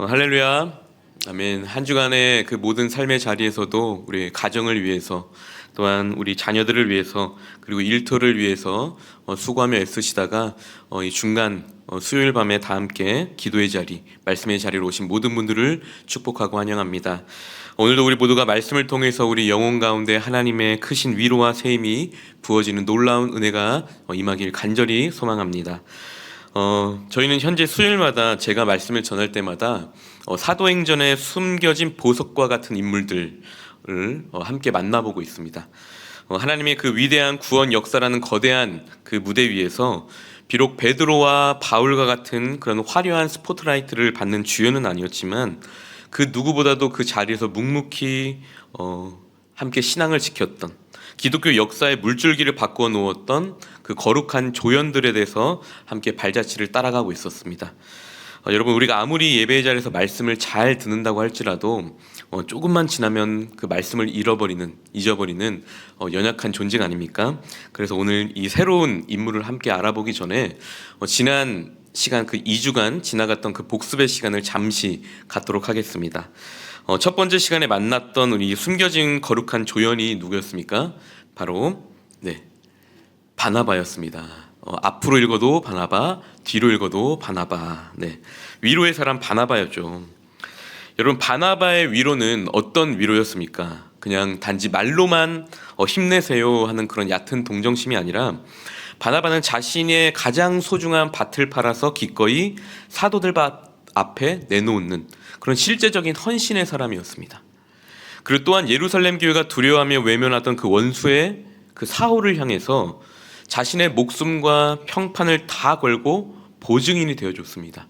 할렐루야. 아멘. 한 주간의 그 모든 삶의 자리에서도 우리 가정을 위해서, 또한 우리 자녀들을 위해서, 그리고 일터를 위해서 수고하며 애쓰시다가 이 중간 수요일 밤에 다 함께 기도의 자리, 말씀의 자리로 오신 모든 분들을 축복하고 환영합니다. 오늘도 우리 모두가 말씀을 통해서 우리 영혼 가운데 하나님의 크신 위로와 세임이 부어지는 놀라운 은혜가 임하길 간절히 소망합니다. 저희는 현재 수요일마다 제가 말씀을 전할 때마다 사도행전에 숨겨진 보석과 같은 인물들을 함께 만나보고 있습니다. 하나님의 그 위대한 구원 역사라는 거대한 그 무대 위에서 비록 베드로와 바울과 같은 그런 화려한 스포트라이트를 받는 주연은 아니었지만 그 누구보다도 그 자리에서 묵묵히 함께 신앙을 지켰던, 기독교 역사의 물줄기를 바꾸어 놓았던 그 거룩한 조연들에 대해서 함께 발자취를 따라가고 있었습니다. 여러분, 우리가 아무리 예배의 자리에서 말씀을 잘 듣는다고 할지라도 조금만 지나면 그 말씀을 잊어버리는 연약한 존재가 아닙니까? 그래서 오늘 이 새로운 인물을 함께 알아보기 전에 지난 시간, 그 2주간 지나갔던 그 복습의 시간을 잠시 갖도록 하겠습니다. 첫 번째 시간에 만났던 우리 숨겨진 거룩한 조연이 누구였습니까? 바로 바나바였습니다. 앞으로 읽어도 바나바, 뒤로 읽어도 바나바. 위로의 사람 바나바였죠. 여러분, 바나바의 위로는 어떤 위로였습니까? 그냥 단지 말로만 힘내세요 하는 그런 얕은 동정심이 아니라, 바나바는 자신의 가장 소중한 밭을 팔아서 기꺼이 사도들 앞에 내놓는 그런 실제적인 헌신의 사람이었습니다. 그리고 또한 예루살렘 교회가 두려워하며 외면하던 그 원수의 그 사울을 향해서 자신의 목숨과 평판을 다 걸고 보증인이 되어줬습니다.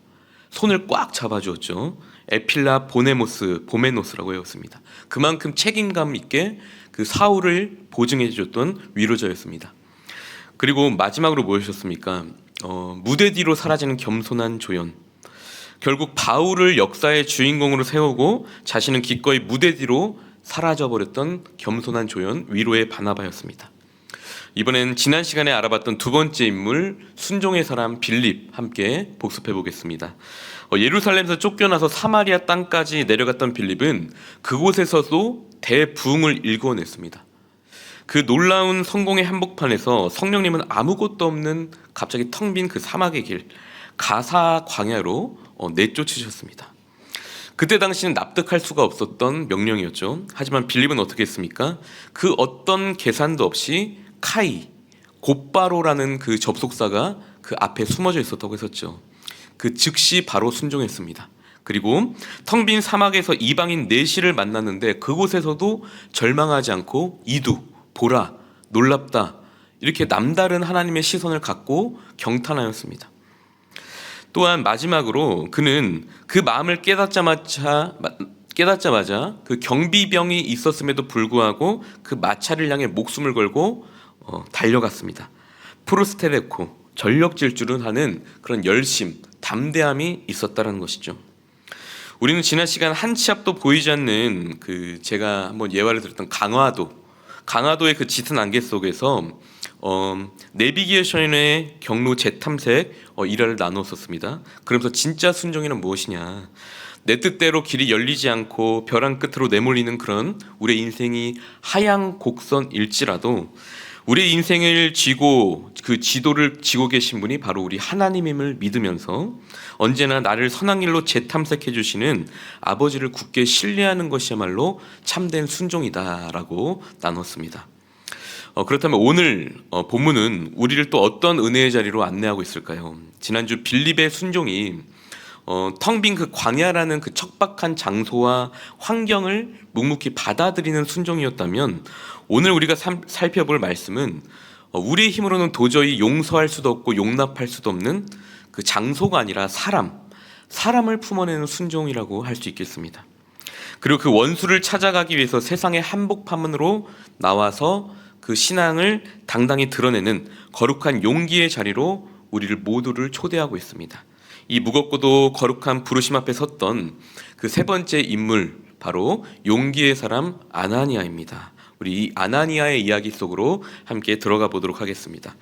손을 꽉 잡아주었죠. 에필라 보메노스라고 외웠습니다. 그만큼 책임감 있게 그 사울을 보증해줬던 위로자였습니다. 그리고 마지막으로 무엇이었습니까? 무대 뒤로 사라지는 겸손한 조연. 결국 바울을 역사의 주인공으로 세우고 자신은 기꺼이 무대 뒤로 사라져버렸던 겸손한 조연, 위로의 바나바였습니다. 이번엔 지난 시간에 알아봤던 두 번째 인물, 순종의 사람 빌립 함께 복습해 보겠습니다. 예루살렘에서 쫓겨나서 사마리아 땅까지 내려갔던 빌립은 그곳에서도 대부흥을 일궈냈습니다. 그 놀라운 성공의 한복판에서 성령님은 아무것도 없는 갑자기 텅 빈 그 사막의 길, 가사 광야로 내쫓으셨습니다. 그때 당시는 납득할 수가 없었던 명령이었죠. 하지만 빌립은 어떻게 했습니까? 그 어떤 계산도 없이 곧바로라는 그 접속사가 그 앞에 숨어져 있었다고 했었죠. 그 즉시 바로 순종했습니다. 그리고 텅 빈 사막에서 이방인 내시를 만났는데 그곳에서도 절망하지 않고 이두, 보라, 놀랍다, 이렇게 남다른 하나님의 시선을 갖고 경탄하였습니다. 또한 마지막으로 그는 그 마음을 깨닫자마자 그 경비병이 있었음에도 불구하고 그 마차를 향해 목숨을 걸고 달려갔습니다. 프로스테레코, 전력 질주를 하는 그런 열심, 담대함이 있었다는 것이죠. 우리는 지난 시간 한 치 앞도 보이지 않는 그 제가 한번 예화를 들었던 강화도의 그 짙은 안개 속에서 내비게이션의 경로 재탐색 일화를 나누었었습니다. 그러면서 진짜 순종이란 무엇이냐, 내 뜻대로 길이 열리지 않고 벼랑 끝으로 내몰리는 그런 우리의 인생이 하향 곡선일지라도 우리의 인생을 쥐고 그 지도를 지고 계신 분이 바로 우리 하나님임을 믿으면서 언제나 나를 선한 길로 재탐색해 주시는 아버지를 굳게 신뢰하는 것이야말로 참된 순종이다라고 나눴습니다. 그렇다면 오늘 본문은 우리를 또 어떤 은혜의 자리로 안내하고 있을까요? 지난주 빌립의 순종이 텅 빈 그 광야라는 그 척박한 장소와 환경을 묵묵히 받아들이는 순종이었다면, 오늘 우리가 살펴볼 말씀은 우리의 힘으로는 도저히 용서할 수도 없고 용납할 수도 없는 그 장소가 아니라 사람을 품어내는 순종이라고 할 수 있겠습니다. 그리고 그 원수를 찾아가기 위해서 세상의 한복판으로 나와서 그 신앙을 당당히 드러내는 거룩한 용기의 자리로 우리를 모두를 초대하고 있습니다. 이 무겁고도 거룩한 부르심 앞에 섰던 그 세 번째 인물, 바로 용기의 사람 아나니아입니다. 우리 이 아나니아의 이야기 속으로 함께 들어가 보도록 하겠습니다.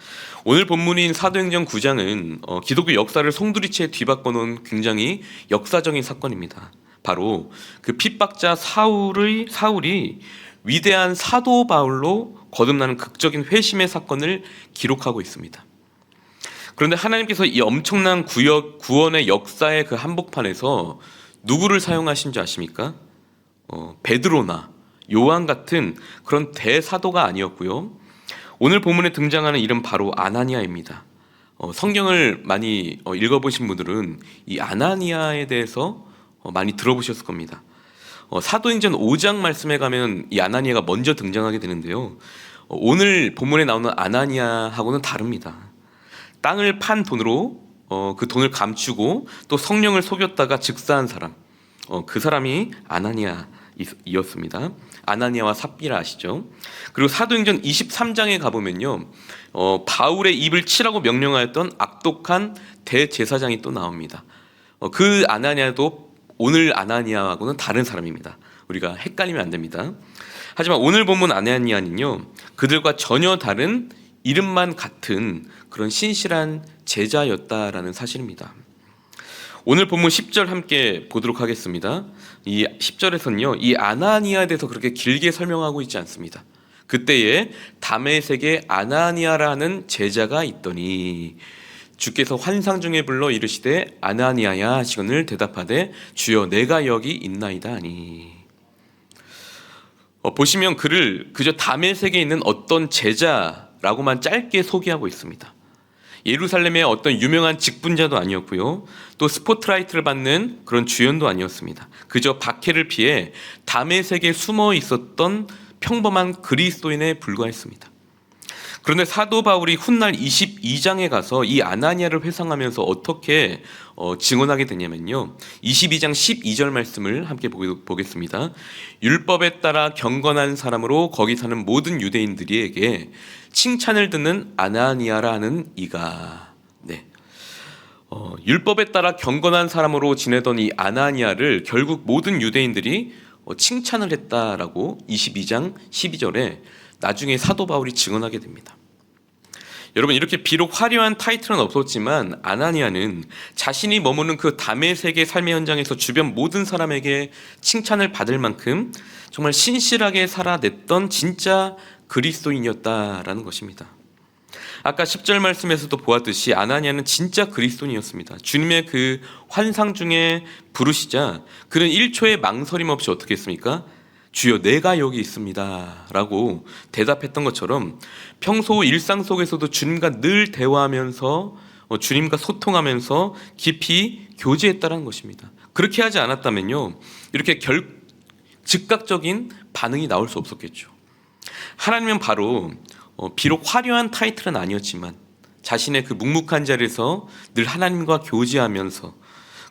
오늘 본문인 사도행전 9장은 기독교 역사를 송두리째 뒤바꿔 놓은 굉장히 역사적인 사건입니다. 바로 그 핍박자 사울이 위대한 사도 바울로 거듭나는 극적인 회심의 사건을 기록하고 있습니다. 그런데 하나님께서 이 엄청난 구원의 역사의 그 한복판에서 누구를 사용하신 줄 아십니까? 베드로나 요한 같은 그런 대사도가 아니었고요. 오늘 본문에 등장하는 이름 바로 아나니아입니다. 성경을 많이 읽어보신 분들은 이 아나니아에 대해서 많이 들어보셨을 겁니다. 사도행전 5장 말씀에 가면 이 아나니아가 먼저 등장하게 되는데요. 오늘 본문에 나오는 아나니아하고는 다릅니다. 땅을 판 돈으로 그 돈을 감추고 또 성령을 속였다가 즉사한 사람, 그 사람이 아나니아이었습니다. 아나니아와 삽비라 아시죠? 그리고 사도행전 23장에 가보면요, 바울의 입을 치라고 명령하였던 악독한 대제사장이 또 나옵니다. 그 아나니아도 오늘 아나니아하고는 다른 사람입니다. 우리가 헷갈리면 안 됩니다. 하지만 오늘 본문 아나니아는요, 그들과 전혀 다른 이름만 같은 그런 신실한 제자였다라는 사실입니다. 오늘 본문 10절 함께 보도록 하겠습니다. 이 10절에서는요, 이 아나니아에 대해서 그렇게 길게 설명하고 있지 않습니다. 그때에 다메섹에 아나니아라는 제자가 있더니 주께서 환상 중에 불러 이르시되 아나니아야 하시거늘 대답하되 주여 내가 여기 있나이다 하니. 보시면 그를 그저 다메섹에 있는 어떤 제자라고만 짧게 소개하고 있습니다. 예루살렘의 어떤 유명한 직분자도 아니었고요, 또 스포트라이트를 받는 그런 주연도 아니었습니다. 그저 박해를 피해 다메섹에 숨어 있었던 평범한 그리스도인에 불과했습니다. 그런데 사도 바울이 훗날 22장에 가서 이 아나니아를 회상하면서 어떻게 증언하게 되냐면요, 22장 12절 말씀을 함께 보겠습니다. 율법에 따라 경건한 사람으로 거기 사는 모든 유대인들에게 칭찬을 듣는 아나니아라 하는 이가. 율법에 따라 경건한 사람으로 지내던 이 아나니아를 결국 모든 유대인들이 칭찬을 했다라고 22장 12절에 나중에 사도 바울이 증언하게 됩니다. 여러분, 이렇게 비록 화려한 타이틀은 없었지만 아나니아는 자신이 머무는 그 다메섹의 삶의 현장에서 주변 모든 사람에게 칭찬을 받을 만큼 정말 신실하게 살아냈던 진짜 그리스도인이었다라는 것입니다. 아까 10절 말씀에서도 보았듯이 아나니아는 진짜 그리스도인이었습니다. 주님의 그 환상 중에 부르시자 그는 1초의 망설임 없이 어떻게 했습니까? 주여 내가 여기 있습니다 라고 대답했던 것처럼 평소 일상 속에서도 주님과 늘 대화하면서 주님과 소통하면서 깊이 교제했다는 것입니다. 그렇게 하지 않았다면요, 이렇게 즉각적인 반응이 나올 수 없었겠죠. 하나님은 바로 비록 화려한 타이틀은 아니었지만 자신의 그 묵묵한 자리에서 늘 하나님과 교제하면서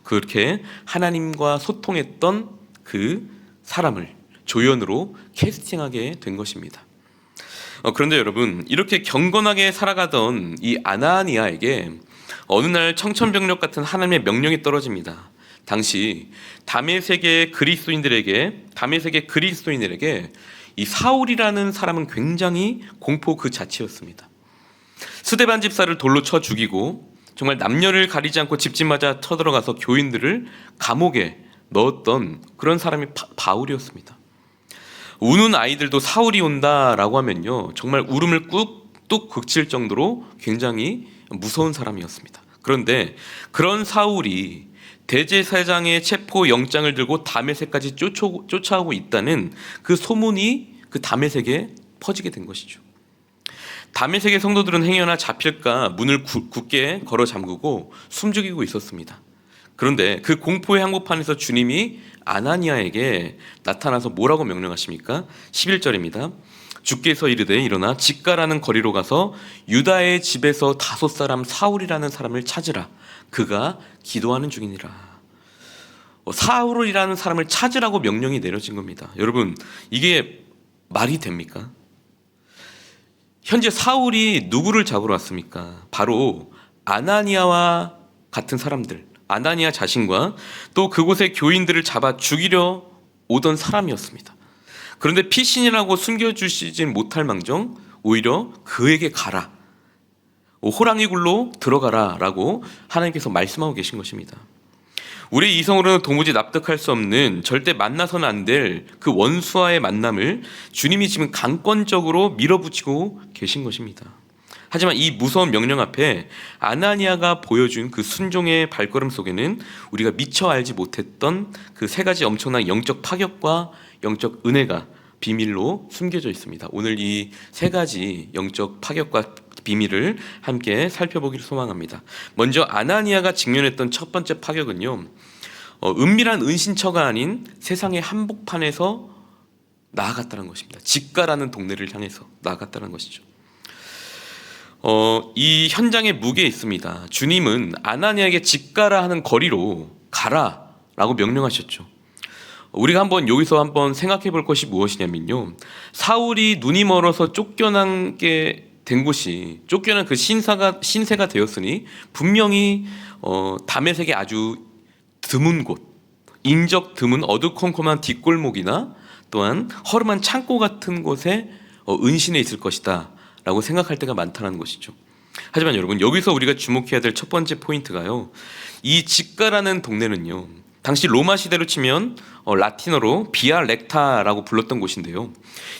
그렇게 하나님과 소통했던 그 사람을 조연으로 캐스팅하게 된 것입니다. 그런데 여러분, 이렇게 경건하게 살아가던 이 아나니아에게 어느 날 청천벽력 같은 하나님의 명령이 떨어집니다. 당시 다메섹의 그리스도인들에게 이 사울이라는 사람은 굉장히 공포 그 자체였습니다. 스데반 집사를 돌로 쳐 죽이고 정말 남녀를 가리지 않고 집집마다 쳐들어가서 교인들을 감옥에 넣었던 그런 사람이 바울이었습니다. 우는 아이들도 사울이 온다라고 하면요, 정말 울음을 뚝뚝 그칠 정도로 굉장히 무서운 사람이었습니다. 그런데 그런 사울이 대제사장의 체포 영장을 들고 다메섹까지 쫓아오고 있다는 그 소문이 그 다메섹에 퍼지게 된 것이죠. 다메섹의 성도들은 행여나 잡힐까 문을 굳게 걸어 잠그고 숨죽이고 있었습니다. 그런데 그 공포의 한복판에서 주님이 아나니아에게 나타나서 뭐라고 명령하십니까? 11절입니다. 주께서 이르되 일어나 직가라는 거리로 가서 유다의 집에서 5 사울이라는 사람을 찾으라. 그가 기도하는 중이니라. 사울이라는 사람을 찾으라고 명령이 내려진 겁니다. 여러분, 이게 말이 됩니까? 현재 사울이 누구를 잡으러 왔습니까? 바로 아나니아와 같은 사람들, 아나니아 자신과 또 그곳의 교인들을 잡아 죽이려 오던 사람이었습니다. 그런데 피신이라고 숨겨주시진 못할 망정 오히려 그에게 가라, 호랑이 굴로 들어가라 라고 하나님께서 말씀하고 계신 것입니다. 우리 이성으로는 도무지 납득할 수 없는, 절대 만나서는 안 될 그 원수와의 만남을 주님이 지금 강권적으로 밀어붙이고 계신 것입니다. 하지만 이 무서운 명령 앞에 아나니아가 보여준 그 순종의 발걸음 속에는 우리가 미처 알지 못했던 그 세 가지 엄청난 영적 파격과 영적 은혜가 비밀로 숨겨져 있습니다. 오늘 이 세 가지 영적 파격과 비밀을 함께 살펴보기를 소망합니다. 먼저 아나니아가 직면했던 첫 번째 파격은요, 은밀한 은신처가 아닌 세상의 한복판에서 나아갔다는 것입니다. 직가라는 동네를 향해서 나아갔다는 것이죠. 이 현장에 무게 있습니다. 주님은 아나니아에게 직가라 하는 거리로 가라라고 명령하셨죠. 우리가 여기서 한번 생각해 볼 것이 무엇이냐면요, 사울이 눈이 멀어서 쫓겨난 그 신세가 되었으니 분명히 다메섹의 아주 드문 곳, 인적 드문 어두컴컴한 뒷골목이나 또한 허름한 창고 같은 곳에 은신해 있을 것이다 라고 생각할 때가 많다는 것이죠. 하지만 여러분, 여기서 우리가 주목해야 될 첫 번째 포인트가요, 이 직가라는 동네는요, 당시 로마 시대로 치면 라틴어로 비아 렉타라고 불렀던 곳인데요,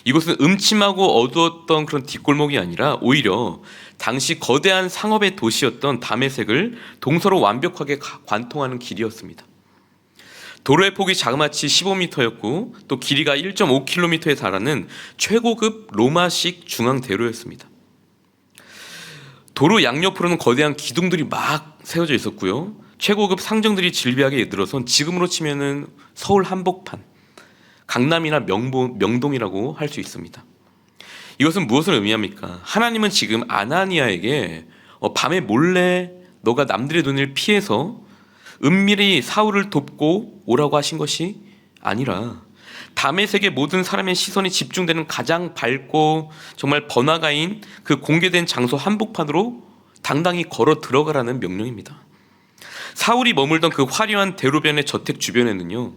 이곳은 음침하고 어두웠던 그런 뒷골목이 아니라 오히려 당시 거대한 상업의 도시였던 다메섹을 동서로 완벽하게 관통하는 길이었습니다. 도로의 폭이 자그마치 15m였고 또 길이가 1.5km에 달하는 최고급 로마식 중앙대로였습니다. 도로 양옆으로는 거대한 기둥들이 막 세워져 있었고요, 최고급 상정들이 질비하게 늘어선 지금으로 치면은 서울 한복판, 강남이나 명동이라고 할 수 있습니다. 이것은 무엇을 의미합니까? 하나님은 지금 아나니아에게 밤에 몰래 너가 남들의 눈을 피해서 은밀히 사울을 돕고 오라고 하신 것이 아니라 다메섹의 모든 사람의 시선이 집중되는 가장 밝고 정말 번화가인 그 공개된 장소 한복판으로 당당히 걸어 들어가라는 명령입니다. 사울이 머물던 그 화려한 대로변의 저택 주변에는요,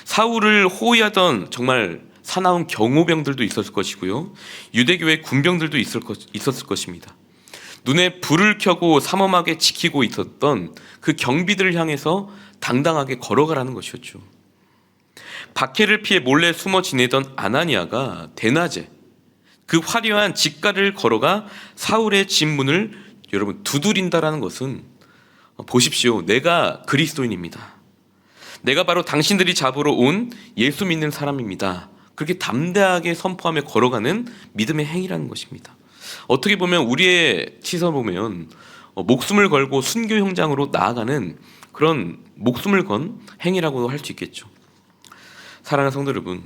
사울을 호위하던 정말 사나운 경호병들도 있었을 것이고요, 유대교의 군병들도 있었을 것입니다. 눈에 불을 켜고 삼엄하게 지키고 있었던 그 경비들을 향해서 당당하게 걸어가라는 것이었죠. 박해를 피해 몰래 숨어 지내던 아나니아가 대낮에 그 화려한 직가를 걸어가 사울의 집 문을 여러분 두드린다라는 것은, 보십시오, 내가 그리스도인입니다, 내가 바로 당신들이 잡으러 온 예수 믿는 사람입니다, 그렇게 담대하게 선포하며 걸어가는 믿음의 행위라는 것입니다. 어떻게 보면 우리의 시선 보면 목숨을 걸고 순교 현장으로 나아가는 그런 목숨을 건 행위라고 할 수 있겠죠. 사랑하는 성도 여러분,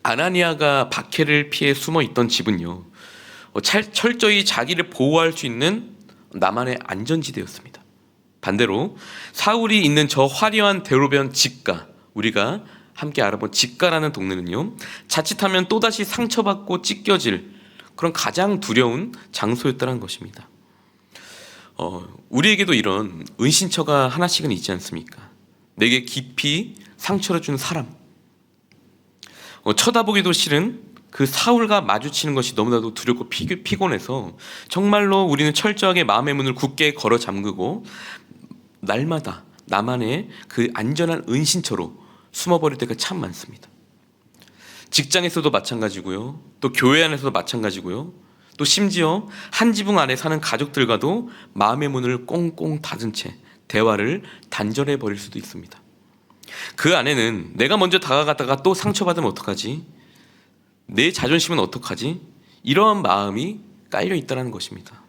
아나니아가 박해를 피해 숨어 있던 집은요, 철저히 자기를 보호할 수 있는 나만의 안전지대였습니다. 반대로 사울이 있는 저 화려한 대로변 직가, 우리가 함께 알아본 직가라는 동네는요, 자칫하면 또다시 상처받고 찢겨질 그런 가장 두려운 장소였다는 것입니다. 우리에게도 이런 은신처가 하나씩은 있지 않습니까? 내게 깊이 상처를 준 사람, 쳐다보기도 싫은 그 사울과 마주치는 것이 너무나도 두렵고 피곤해서 정말로 우리는 철저하게 마음의 문을 굳게 걸어 잠그고 날마다 나만의 그 안전한 은신처로 숨어버릴 때가 참 많습니다. 직장에서도 마찬가지고요, 또 교회 안에서도 마찬가지고요, 또 심지어 한 지붕 안에 사는 가족들과도 마음의 문을 꽁꽁 닫은 채 대화를 단절해 버릴 수도 있습니다. 그 안에는 내가 먼저 다가가다가 또 상처받으면 어떡하지? 내 자존심은 어떡하지? 이러한 마음이 깔려 있다는 것입니다.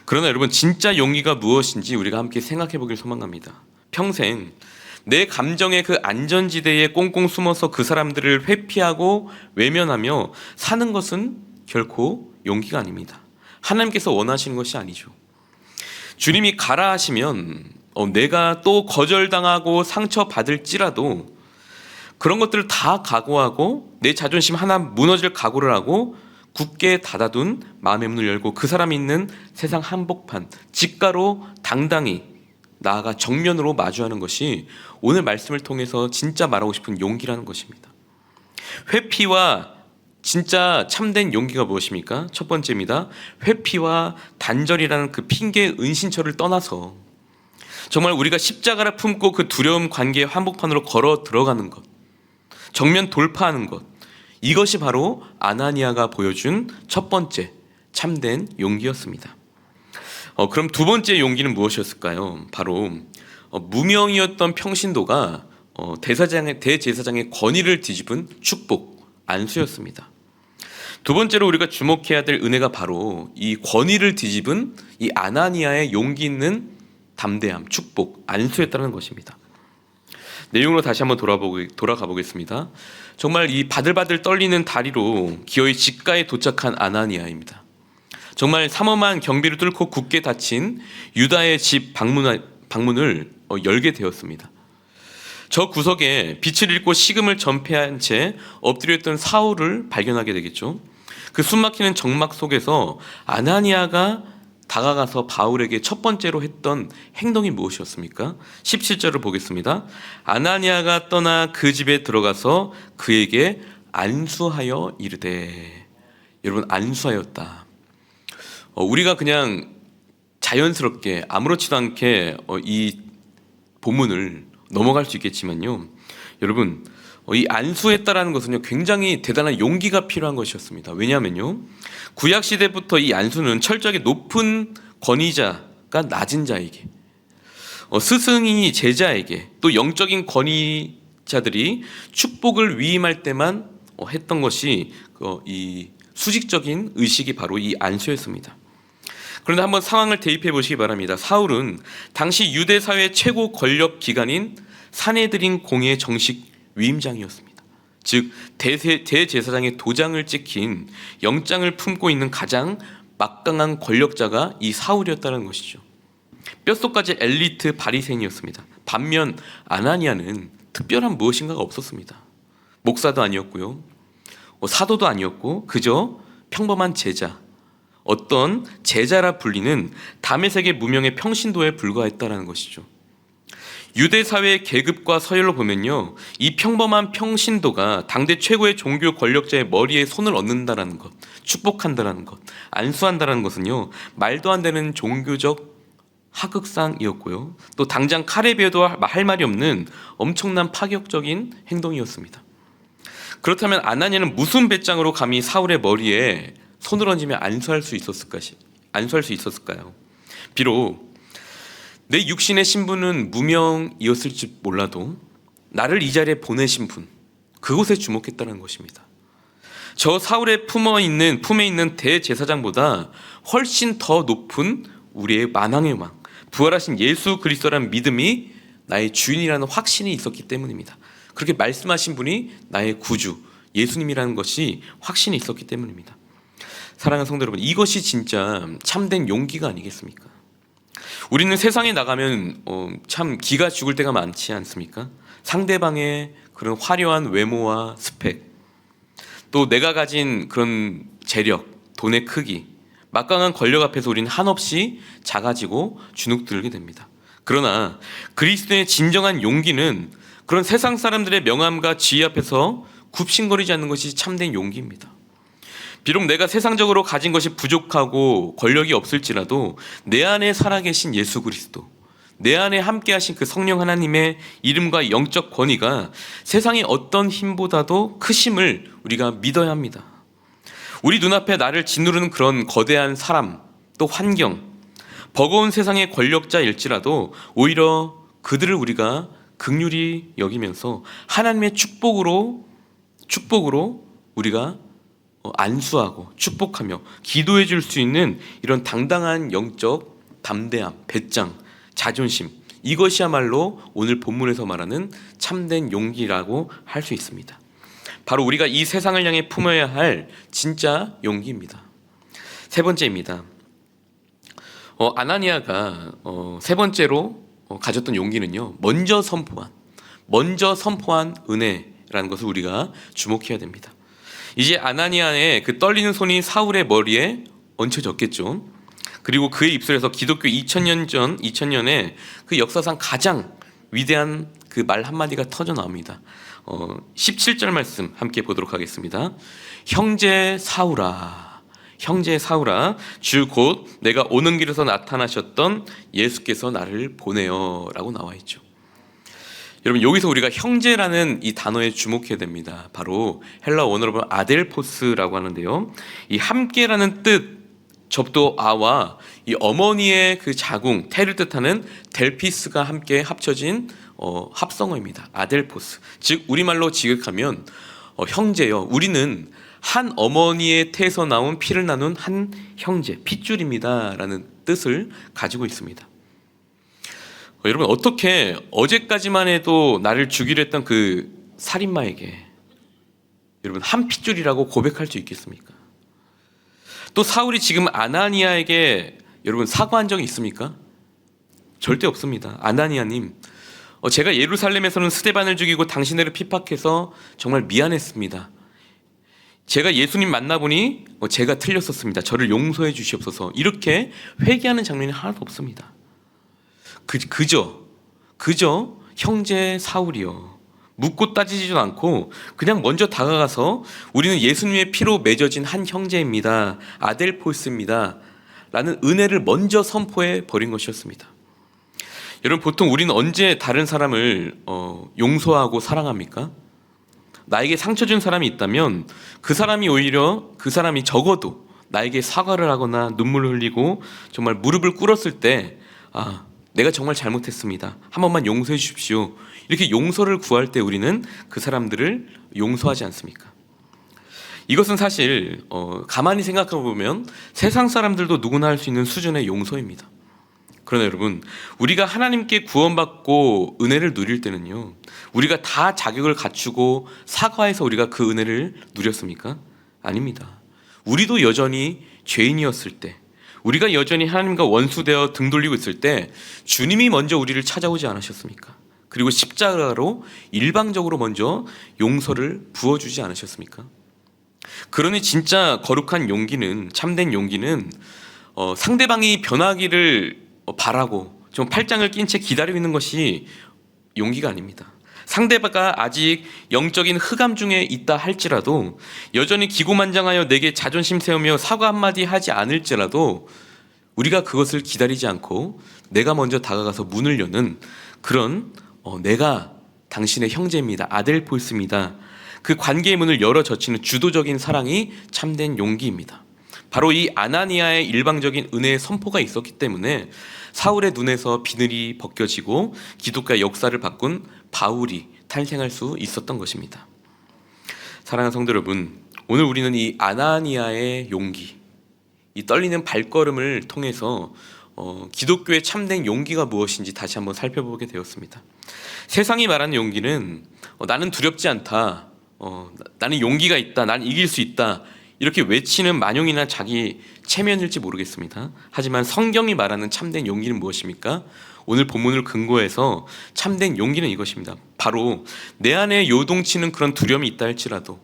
그러나 여러분, 진짜 용기가 무엇인지 우리가 함께 생각해 보길 소망합니다. 평생 내 감정의 그 안전지대에 꽁꽁 숨어서 그 사람들을 회피하고 외면하며 사는 것은 결코 용기가 아닙니다. 하나님께서 원하시는 것이 아니죠. 주님이 가라 하시면 내가 또 거절당하고 상처받을지라도 그런 것들을 다 각오하고 내 자존심 하나 무너질 각오를 하고 굳게 닫아둔 마음의 문을 열고 그 사람이 있는 세상 한복판 직가로 당당히 나아가 정면으로 마주하는 것이 오늘 말씀을 통해서 진짜 말하고 싶은 용기라는 것입니다. 회피와 진짜 참된 용기가 무엇입니까? 첫 번째입니다. 회피와 단절이라는 그 핑계 은신처를 떠나서 정말 우리가 십자가를 품고 그 두려움 관계의 한복판으로 걸어 들어가는 것, 정면 돌파하는 것, 이것이 바로 아나니아가 보여준 첫 번째 참된 용기였습니다. 그럼 두 번째 용기는 무엇이었을까요? 바로 무명이었던 평신도가 대제사장의 권위를 뒤집은 축복, 안수였습니다. 두 번째로 우리가 주목해야 될 은혜가 바로 이 권위를 뒤집은 이 아나니아의 용기 있는 담대함, 축복, 안수였다는 것입니다. 내용으로 다시 한번 돌아가 보겠습니다. 정말 이 바들바들 떨리는 다리로 기어이 집가에 도착한 아나니아입니다. 정말 삼엄한 경비를 뚫고 굳게 닫힌 유다의 집 방문을 열게 되었습니다. 저 구석에 빛을 잃고 식음을 전폐한 채 엎드려 있던 사울을 발견하게 되겠죠. 그 숨막히는 정막 속에서 아나니아가 다가가서 바울에게 첫 번째로 했던 행동이 무엇이었습니까? 17절을 보겠습니다. 아나니아가 떠나 그 집에 들어가서 그에게 안수하여 이르되. 여러분, 안수하였다. 우리가 그냥 자연스럽게 아무렇지도 않게 이 본문을 넘어갈 수 있겠지만요, 여러분, 이 안수했다라는 것은요 굉장히 대단한 용기가 필요한 것이었습니다. 왜냐하면요, 구약 시대부터 이 안수는 철저하게 높은 권위자가 낮은 자에게, 스승이 제자에게, 또 영적인 권위자들이 축복을 위임할 때만 했던 것이 이 수직적인 의식이 바로 이 안수였습니다. 그런데 한번 상황을 대입해 보시기 바랍니다. 사울은 당시 유대 사회 최고 권력 기관인 산헤드린 공회의 정식 위임장이었습니다. 즉 대제사장의 도장을 찍힌 영장을 품고 있는 가장 막강한 권력자가 이 사울이었다는 것이죠. 뼛속까지 엘리트 바리새인이었습니다. 반면 아나니아는 특별한 무엇인가가 없었습니다. 목사도 아니었고요, 사도도 아니었고, 그저 평범한 제자, 어떤 제자라 불리는 다메섹의 무명의 평신도에 불과했다라는 것이죠. 유대 사회의 계급과 서열로 보면요, 이 평범한 평신도가 당대 최고의 종교 권력자의 머리에 손을 얹는다라는 것, 축복한다라는 것, 안수한다라는 것은요 말도 안 되는 종교적 하극상이었고요, 또 당장 칼에 베어도 할 말이 없는 엄청난 파격적인 행동이었습니다. 그렇다면 아나니아는 무슨 배짱으로 감히 사울의 머리에 손을 얹으며 안수할 수 있었을까요? 비록 내 육신의 신분은 무명이었을지 몰라도 나를 이 자리에 보내신 분, 그곳에 주목했다는 것입니다. 저 사울의 품에 있는 대제사장보다 훨씬 더 높은 우리의 만왕의 왕, 부활하신 예수 그리스도라는 믿음이 나의 주인이라는 확신이 있었기 때문입니다. 그렇게 말씀하신 분이 나의 구주, 예수님이라는 것이 확신이 있었기 때문입니다. 사랑하는 성도 여러분, 이것이 진짜 참된 용기가 아니겠습니까? 우리는 세상에 나가면 참 기가 죽을 때가 많지 않습니까? 상대방의 그런 화려한 외모와 스펙, 또 내가 가진 그런 재력, 돈의 크기, 막강한 권력 앞에서 우리는 한없이 작아지고 주눅들게 됩니다. 그러나 그리스도의 진정한 용기는 그런 세상 사람들의 명함과 지위 앞에서 굽신거리지 않는 것이 참된 용기입니다. 비록 내가 세상적으로 가진 것이 부족하고 권력이 없을지라도 내 안에 살아계신 예수 그리스도, 내 안에 함께하신 그 성령 하나님의 이름과 영적 권위가 세상의 어떤 힘보다도 크심을 우리가 믿어야 합니다. 우리 눈앞에 나를 짓누르는 그런 거대한 사람, 또 환경, 버거운 세상의 권력자일지라도 오히려 그들을 우리가 긍휼히 여기면서 하나님의 축복으로 우리가 안수하고 축복하며 기도해 줄 수 있는 이런 당당한 영적 담대함, 배짱, 자존심, 이것이야말로 오늘 본문에서 말하는 참된 용기라고 할 수 있습니다. 바로 우리가 이 세상을 향해 품어야 할 진짜 용기입니다. 세 번째입니다. 아나니아가 세 번째로 가졌던 용기는요, 먼저 선포한 은혜라는 것을 우리가 주목해야 됩니다. 이제 아나니아의 그 떨리는 손이 사울의 머리에 얹혀졌겠죠. 그리고 그의 입술에서 기독교 2000년에 그 역사상 가장 위대한 그 말 한마디가 터져 나옵니다. 17절 말씀 함께 보도록 하겠습니다. 형제 사울아, 형제 사울아, 주 곧 내가 오는 길에서 나타나셨던 예수께서 나를 보내요 라고 나와 있죠. 여러분, 여기서 우리가 형제라는 이 단어에 주목해야 됩니다. 바로 헬라 원어로 보면 아델포스라고 하는데요, 이 함께라는 뜻, 접도 아와 이 어머니의 그 자궁 태를 뜻하는 델피스가 함께 합쳐진 합성어입니다. 아델포스, 즉 우리말로 지극하면 형제요, 우리는 한 어머니의 태에서 나온 피를 나눈 한 형제, 핏줄입니다 라는 뜻을 가지고 있습니다. 여러분, 어떻게 어제까지만 해도 나를 죽이려 했던 그 살인마에게 여러분 한 핏줄이라고 고백할 수 있겠습니까? 또 사울이 지금 아나니아에게 여러분 사과한 적이 있습니까? 절대 없습니다. 아나니아님, 제가 예루살렘에서는 스데반을 죽이고 당신들을 핍박해서 정말 미안했습니다. 제가 예수님 만나보니 제가 틀렸었습니다. 저를 용서해 주시옵소서. 이렇게 회개하는 장면이 하나도 없습니다. 그저 형제 사울이요, 묻고 따지지도 않고 그냥 먼저 다가가서 우리는 예수님의 피로 맺어진 한 형제입니다, 아델포스입니다 라는 은혜를 먼저 선포해 버린 것이었습니다. 여러분, 보통 우리는 언제 다른 사람을 용서하고 사랑합니까? 나에게 상처 준 사람이 있다면 그 사람이 적어도 나에게 사과를 하거나 눈물을 흘리고 정말 무릎을 꿇었을 때, 내가 정말 잘못했습니다, 한 번만 용서해 주십시오, 이렇게 용서를 구할 때 우리는 그 사람들을 용서하지 않습니까? 이것은 사실 가만히 생각해 보면 세상 사람들도 누구나 할 수 있는 수준의 용서입니다. 그러나 여러분, 우리가 하나님께 구원받고 은혜를 누릴 때는요, 우리가 다 자격을 갖추고 사과해서 우리가 그 은혜를 누렸습니까? 아닙니다. 우리도 여전히 죄인이었을 때, 우리가 여전히 하나님과 원수되어 등 돌리고 있을 때 주님이 먼저 우리를 찾아오지 않으셨습니까? 그리고 십자가로 일방적으로 먼저 용서를 부어주지 않으셨습니까? 그러니 진짜 거룩한 용기는, 참된 용기는 상대방이 변하기를 바라고 좀 팔짱을 낀 채 기다리고 있는 것이 용기가 아닙니다. 상대가 아직 영적인 흑암 중에 있다 할지라도, 여전히 기고만장하여 내게 자존심 세우며 사과 한마디 하지 않을지라도 우리가 그것을 기다리지 않고 내가 먼저 다가가서 문을 여는 그런 내가 당신의 형제입니다, 아델포스입니다, 그 관계의 문을 열어 젖히는 주도적인 사랑이 참된 용기입니다. 바로 이 아나니아의 일방적인 은혜의 선포가 있었기 때문에 사울의 눈에서 비늘이 벗겨지고 기독교의 역사를 바꾼 바울이 탄생할 수 있었던 것입니다. 사랑하는 성도 여러분, 오늘 우리는 이 아나니아의 용기, 이 떨리는 발걸음을 통해서 기독교의 참된 용기가 무엇인지 다시 한번 살펴보게 되었습니다. 세상이 말하는 용기는 나는 두렵지 않다, 나는 용기가 있다, 나는 이길 수 있다, 이렇게 외치는 만용이나 자기 체면일지 모르겠습니다. 하지만 성경이 말하는 참된 용기는 무엇입니까? 오늘 본문을 근거해서 참된 용기는 이것입니다. 바로 내 안에 요동치는 그런 두려움이 있다 할지라도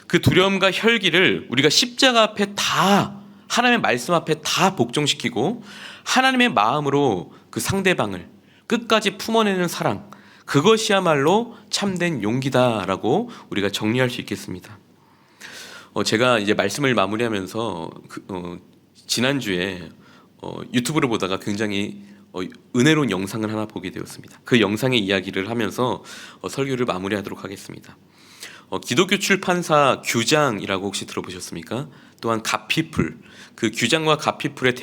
그 두려움과 혈기를 우리가 십자가 앞에 다, 하나님의 말씀 앞에 다 복종시키고 하나님의 마음으로 그 상대방을 끝까지 품어내는 사랑, 그것이야말로 참된 용기다라고 우리가 정리할 수 있겠습니다. 제가 이제 말씀을 마무리하면서 지난주에 유튜브를 보다가 굉장히 은혜로운 영상을 하나 보게 되었습니다. 그 영상의 이야기를 하면서 설교를 마무리하도록 하겠습니다. 기독교 출판사 규장이라고 혹시 들어보셨습니까? 또한 갓피플, 그 규장과 갓피플의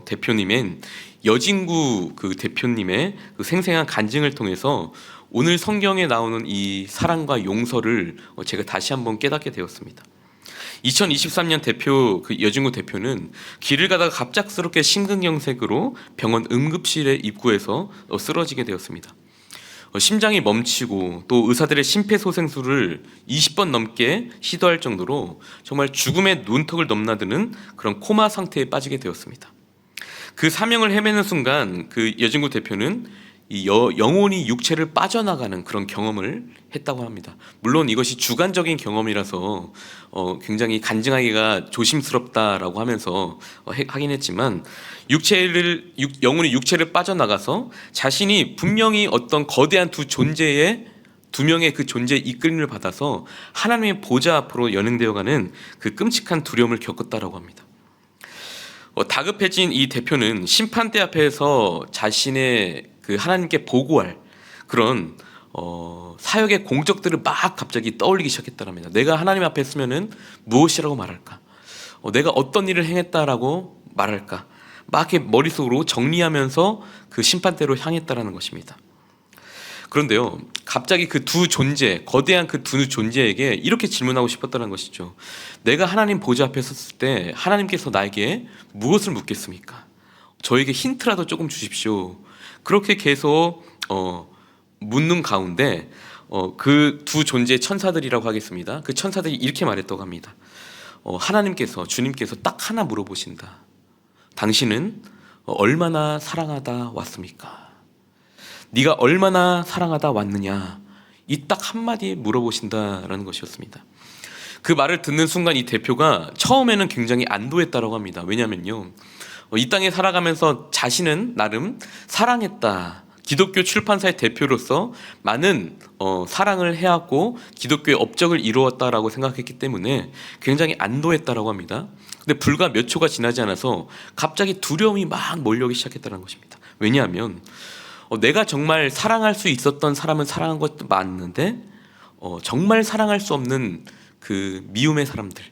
대표님인 여진구 그 대표님의 그 생생한 간증을 통해서 오늘 성경에 나오는 이 사랑과 용서를 제가 다시 한번 깨닫게 되었습니다. 2023년 그 여진구 대표는 길을 가다가 갑작스럽게 심근경색으로 병원 응급실에 입구해서 쓰러지게 되었습니다. 심장이 멈추고 또 의사들의 심폐소생술을 20번 넘게 시도할 정도로 정말 죽음의 눈턱을 넘나드는 그런 코마 상태에 빠지게 되었습니다. 그 사명을 헤매는 순간 그 여진구 대표는 영혼이 육체를 빠져나가는 그런 경험을 했다고 합니다. 물론 이것이 주관적인 경험이라서 굉장히 간증하기가 조심스럽다라고 하면서 하긴 했지만 영혼이 육체를 빠져나가서 자신이 분명히 어떤 거대한 두 명의 그 존재의 이끌림을 받아서 하나님의 보좌 앞으로 연행되어가는 그 끔찍한 두려움을 겪었다라고 합니다. 다급해진 이 대표는 심판대 앞에서 자신의 그 하나님께 보고할 그런 사역의 공적들을 막 갑자기 떠올리기 시작했다랍니다. 내가 하나님 앞에 서면은 무엇이라고 말할까? 내가 어떤 일을 행했다라고 말할까? 막 이렇게 머릿속으로 정리하면서 그 심판대로 향했다라는 것입니다. 그런데요, 갑자기 그 두 존재, 거대한 그 두 존재에게 이렇게 질문하고 싶었다는 것이죠. 내가 하나님 보좌 앞에 섰을 때 하나님께서 나에게 무엇을 묻겠습니까? 저에게 힌트라도 조금 주십시오. 그렇게 계속 묻는 가운데 그 두 존재의 천사들이라고 하겠습니다. 그 천사들이 이렇게 말했다고 합니다. 주님께서 딱 하나 물어보신다. 당신은 얼마나 사랑하다 왔습니까? 네가 얼마나 사랑하다 왔느냐, 이 딱 한마디 물어보신다라는 것이었습니다. 그 말을 듣는 순간 이 대표가 처음에는 굉장히 안도했다라고 합니다. 왜냐면요, 이 땅에 살아가면서 자신은 나름 사랑했다, 기독교 출판사의 대표로서 많은 사랑을 해왔고 기독교의 업적을 이루었다라고 생각했기 때문에 굉장히 안도했다라고 합니다. 근데 불과 몇 초가 지나지 않아서 갑자기 두려움이 막 몰려오기 시작했다는 것입니다. 왜냐하면 내가 정말 사랑할 수 있었던 사람은 사랑한 것도 맞는데 정말 사랑할 수 없는 그 미움의 사람들,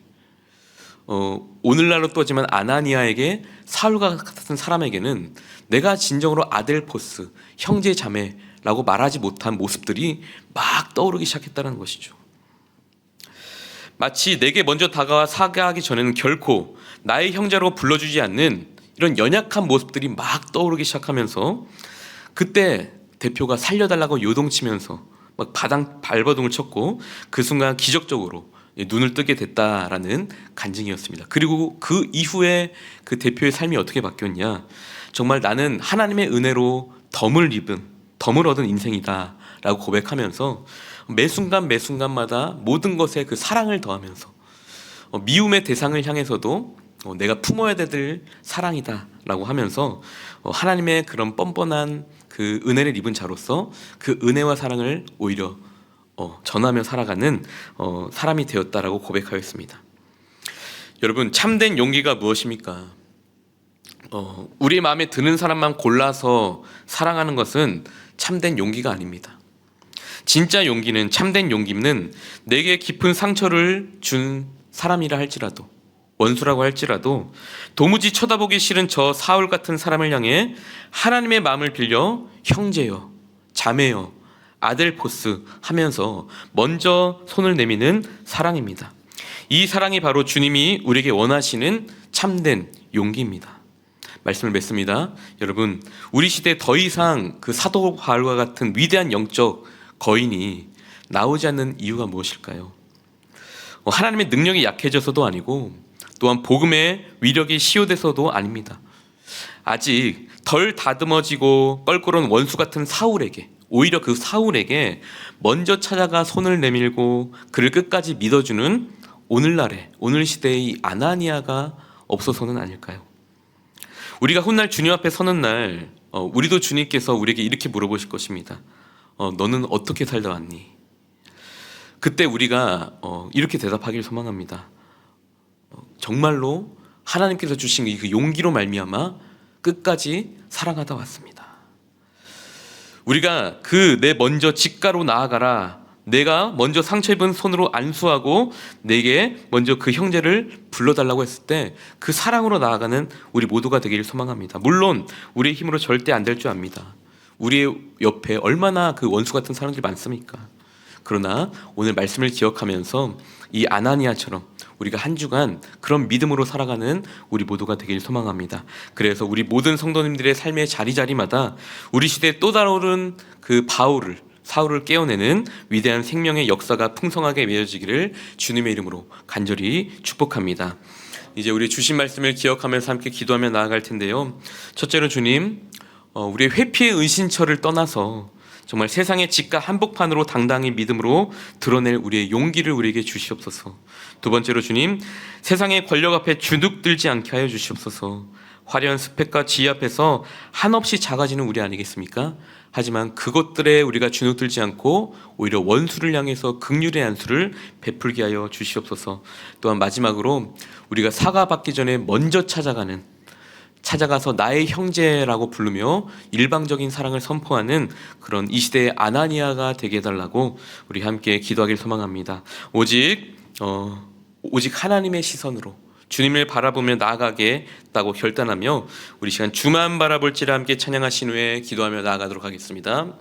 오늘날로 또하지만 아나니아에게 사울과 같은 사람에게는 내가 진정으로 아델포스, 형제 자매라고 말하지 못한 모습들이 막 떠오르기 시작했다는 것이죠. 마치 내게 먼저 다가와 사과하기 전에는 결코 나의 형제로 불러주지 않는 이런 연약한 모습들이 막 떠오르기 시작하면서 그때 대표가 살려달라고 요동치면서 막 발버둥을 쳤고 그 순간 기적적으로 눈을 뜨게 됐다라는 간증이었습니다. 그리고 그 이후에 그 대표의 삶이 어떻게 바뀌었냐, 정말 나는 하나님의 은혜로 덤을 얻은 인생이다 라고 고백하면서 매 순간마다 모든 것에 그 사랑을 더하면서 미움의 대상을 향해서도 내가 품어야 될 사랑이다 라고 하면서 하나님의 그런 뻔뻔한 그 은혜를 입은 자로서 그 은혜와 사랑을 오히려 전하며 살아가는 사람이 되었다라고 고백하였습니다. 여러분, 참된 용기가 무엇입니까? 우리 마음에 드는 사람만 골라서 사랑하는 것은 참된 용기가 아닙니다. 진짜 용기는, 참된 용기는 내게 깊은 상처를 준 사람이라 할지라도, 원수라고 할지라도 도무지 쳐다보기 싫은 저 사울 같은 사람을 향해 하나님의 마음을 빌려 형제여, 자매여, 아델포스 하면서 먼저 손을 내미는 사랑입니다. 이 사랑이 바로 주님이 우리에게 원하시는 참된 용기입니다. 말씀을 맺습니다. 여러분, 우리 시대에 더 이상 그 사도 바울과 같은 위대한 영적 거인이 나오지 않는 이유가 무엇일까요? 하나님의 능력이 약해져서도 아니고 또한 복음의 위력이 시효돼서도 아닙니다. 아직 덜 다듬어지고 껄끄러운 원수 같은 사울에게, 오히려 그 사울에게 먼저 찾아가 손을 내밀고 그를 끝까지 믿어주는 오늘 시대의 아나니아가 없어서는 아닐까요? 우리가 훗날 주님 앞에 서는 날 우리도 주님께서 우리에게 이렇게 물어보실 것입니다. 너는 어떻게 살다 왔니? 그때 우리가 이렇게 대답하길 소망합니다. 정말로 하나님께서 주신 그 용기로 말미암아 끝까지 사랑하다 왔습니다. 우리가 내 먼저 직가로 나아가라, 내가 먼저 상처 입은 손으로 안수하고 내게 먼저 그 형제를 불러달라고 했을 때 그 사랑으로 나아가는 우리 모두가 되기를 소망합니다. 물론 우리의 힘으로 절대 안 될 줄 압니다. 우리의 옆에 얼마나 그 원수 같은 사람들이 많습니까? 그러나 오늘 말씀을 기억하면서 이 아나니아처럼 우리가 한 주간 그런 믿음으로 살아가는 우리 모두가 되길 소망합니다. 그래서 우리 모든 성도님들의 삶의 자리자리마다 우리 시대에 또 다른 그 사울을 깨어내는 위대한 생명의 역사가 풍성하게 이어지기를 주님의 이름으로 간절히 축복합니다. 이제 우리 주신 말씀을 기억하면서 함께 기도하며 나아갈 텐데요. 첫째로 주님, 우리의 회피의 은신처를 떠나서 정말 세상의 집과 한복판으로 당당히 믿음으로 드러낼 우리의 용기를 우리에게 주시옵소서. 두 번째로 주님, 세상의 권력 앞에 주눅들지 않게 하여 주시옵소서. 화려한 스펙과 지위 앞에서 한없이 작아지는 우리 아니겠습니까? 하지만 그것들에 우리가 주눅들지 않고 오히려 원수를 향해서 긍휼의 안수를 베풀게 하여 주시옵소서. 또한 마지막으로 우리가 사과받기 전에 먼저 찾아가서 나의 형제라고 부르며 일방적인 사랑을 선포하는 그런 이 시대의 아나니아가 되게 해달라고 우리 함께 기도하길 소망합니다. 오직 하나님의 시선으로 주님을 바라보며 나아가겠다고 결단하며 우리 시간 주만 바라볼지라 함께 찬양하신 후에 기도하며 나아가도록 하겠습니다.